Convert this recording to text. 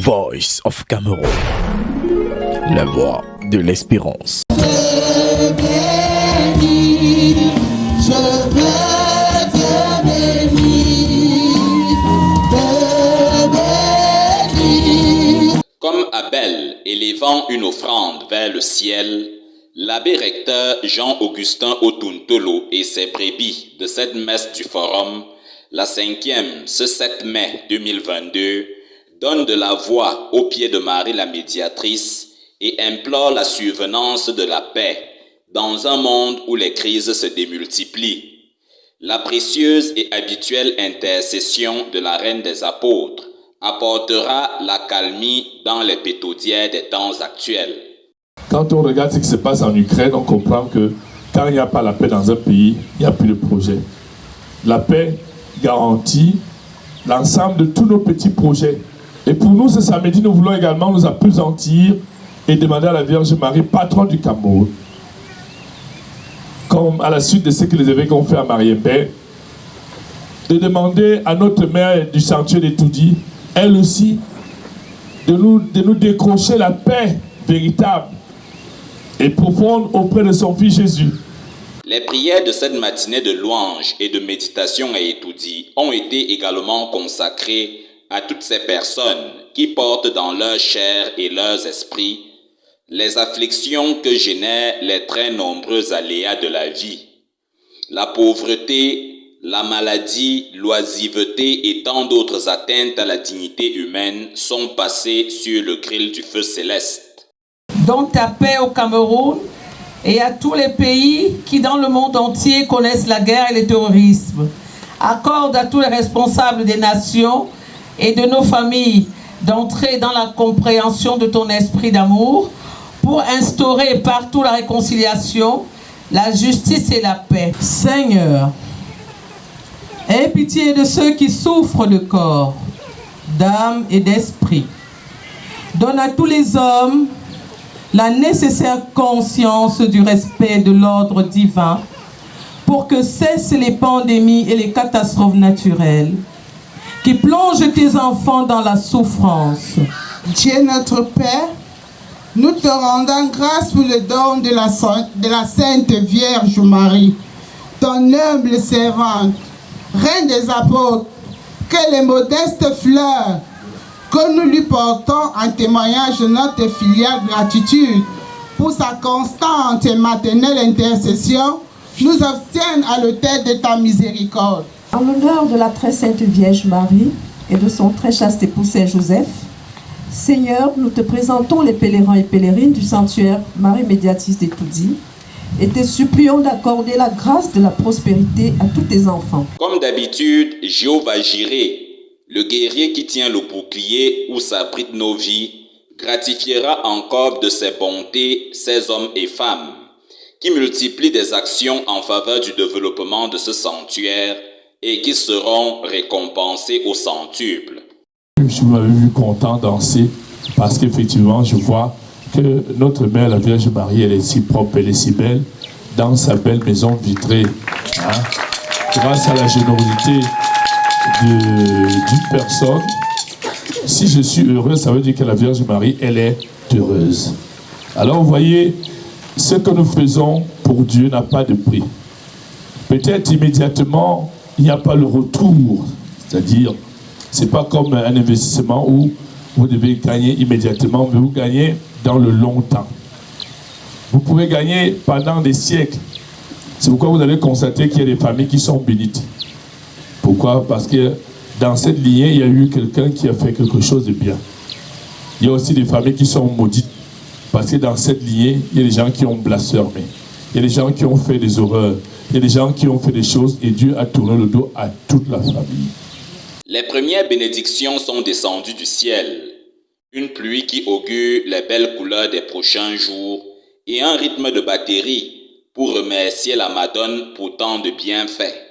Voice of Cameroon, la voix de l'espérance. Comme Abel élevant une offrande vers le ciel, l'abbé recteur Jean-Augustin Otuntolo et ses brebis de cette messe du forum, la 5e, ce 7 mai 2022, donne de la voix au pied de Marie la médiatrice et implore la survenance de la paix dans un monde où les crises se démultiplient. La précieuse et habituelle intercession de la Reine des Apôtres apportera l'accalmie dans les pétaudières des temps actuels. Quand on regarde ce qui se passe en Ukraine, on comprend que quand il n'y a pas la paix dans un pays, il n'y a plus de projet. La paix garantit l'ensemble de tous nos petits projets. Et pour nous, ce samedi, nous voulons également nous appesantir et demander à la Vierge Marie, patronne du Cameroun, comme à la suite de ce que les évêques ont fait à Mariembé, de demander à notre mère du sanctuaire d'Etoudi, elle aussi, de nous décrocher la paix véritable et profonde auprès de son Fils Jésus. Les prières de cette matinée de louange et de méditation à Etoudi ont été également consacrées à toutes ces personnes qui portent dans leur chair et leurs esprits les afflictions que génèrent les très nombreux aléas de la vie. La pauvreté, la maladie, l'oisiveté et tant d'autres atteintes à la dignité humaine sont passées sur le grill du feu céleste. Donne ta paix au Cameroun et à tous les pays qui dans le monde entier connaissent la guerre et le terrorisme. Accorde à tous les responsables des nations et de nos familles d'entrer dans la compréhension de ton esprit d'amour pour instaurer partout la réconciliation, la justice et la paix. Seigneur, aie pitié de ceux qui souffrent de corps, d'âme et d'esprit. Donne à tous les hommes la nécessaire conscience du respect de l'ordre divin pour que cessent les pandémies et les catastrophes naturelles qui plongent tes enfants dans la souffrance. Dieu notre Père, nous te rendons grâce pour le don de la Sainte Vierge Marie, ton humble servante, Reine des Apôtres, que les modestes fleurs que nous lui portons en témoignage de notre filiale gratitude pour sa constante et maternelle intercession nous obtiennent à l'autel de ta miséricorde. En l'honneur de la très sainte Vierge Marie et de son très chaste époux Saint Joseph, Seigneur, nous te présentons les pèlerins et pèlerines du sanctuaire Marie Médiatrice d'Etoudi et te supplions d'accorder la grâce de la prospérité à tous tes enfants. Comme d'habitude, Jéhovah Jireh, le guerrier qui tient le bouclier où s'abritent nos vies, gratifiera encore de ses bontés ces hommes et femmes qui multiplient des actions en faveur du développement de ce sanctuaire et qui seront récompensés au centuple. Je m'avais vu content danser parce qu'effectivement, je vois que notre mère, la Vierge Marie, elle est si propre, elle est si belle dans sa belle maison vitrée. Hein? Grâce à la générosité d'une personne, si je suis heureux, ça veut dire que la Vierge Marie, elle est heureuse. Alors vous voyez, ce que nous faisons pour Dieu n'a pas de prix. Peut-être immédiatement, il n'y a pas le retour. C'est-à-dire, ce n'est pas comme un investissement où vous devez gagner immédiatement, mais vous gagnez dans le long temps. Vous pouvez gagner pendant des siècles. C'est pourquoi vous allez constater qu'il y a des familles qui sont bénites. Pourquoi? Parce que dans cette lignée, il y a eu quelqu'un qui a fait quelque chose de bien. Il y a aussi des familles qui sont maudites. Parce que dans cette lignée, il y a des gens qui ont blasphémé. Il y a des gens qui ont fait des horreurs. Il y a des gens qui ont fait des choses et Dieu a tourné le dos à toute la famille. Les premières bénédictions sont descendues du ciel. Une pluie qui augure les belles couleurs des prochains jours et un rythme de batterie pour remercier la Madone pour tant de bienfaits.